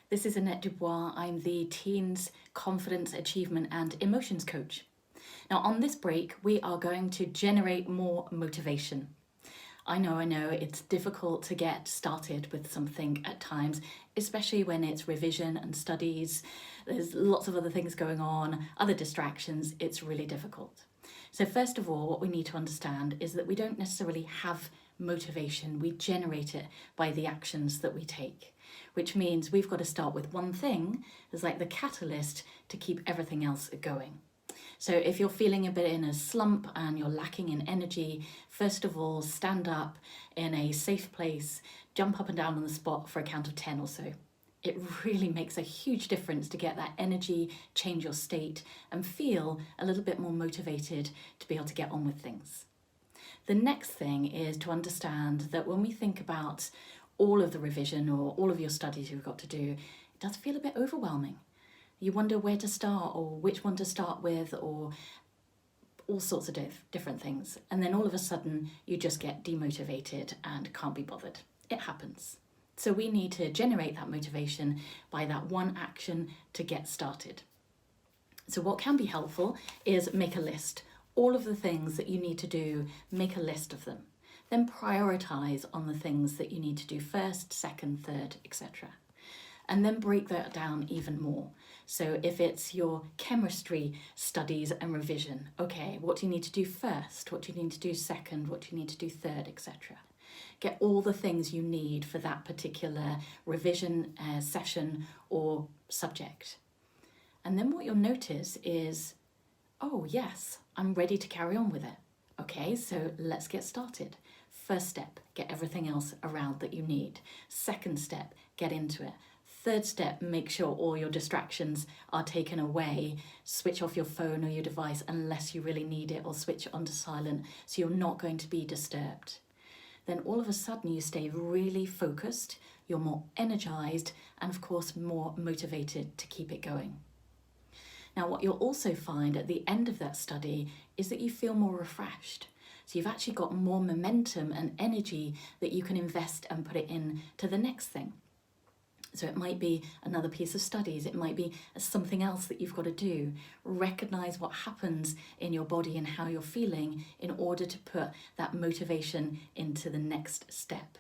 This is Annette Dubois. I'm the Teens Confidence, Achievement and Emotions Coach. Now, on this break, we are going to generate more motivation. I know, it's difficult to get started with something at times, especially when it's revision and studies. There's lots of other things going on, other distractions. It's really difficult. So first of all, what we need to understand is that we don't necessarily have motivation. We generate it by the actions that we take, which means we've got to start with one thing as like the catalyst to keep everything else going. So if you're feeling a bit in a slump and you're lacking in energy, first of all, stand up in a safe place, jump up and down on the spot for a count of 10 or so. It really makes a huge difference to get that energy, change your state, and feel a little bit more motivated to be able to get on with things. The next thing is to understand that when we think about all of the revision or all of your studies you've got to do, it does feel a bit overwhelming. You wonder where to start or which one to start with or all sorts of different things. And then all of a sudden you just get demotivated and can't be bothered. It happens. So we need to generate that motivation by that one action to get started. So what can be helpful is make a list. All of the things that you need to do, make a list of them. Then prioritize on the things that you need to do first, second, third, etc. And then break that down even more. So if it's your chemistry studies and revision, okay, what do you need to do first? What do you need to do second? What do you need to do third, etc. Get all the things you need for that particular revision session or subject. And then what you'll notice is, oh yes, I'm ready to carry on with it. Okay, so let's get started. First step, get everything else around that you need. Second step, get into it. Third step, make sure all your distractions are taken away. Switch off your phone or your device unless you really need it, or switch it onto silent so you're not going to be disturbed. Then all of a sudden you stay really focused, you're more energized, and of course more motivated to keep it going. Now, what you'll also find at the end of that study is that you feel more refreshed. So you've actually got more momentum and energy that you can invest and put it in to the next thing. So it might be another piece of studies, it might be something else that you've got to do. Recognize what happens in your body and how you're feeling in order to put that motivation into the next step.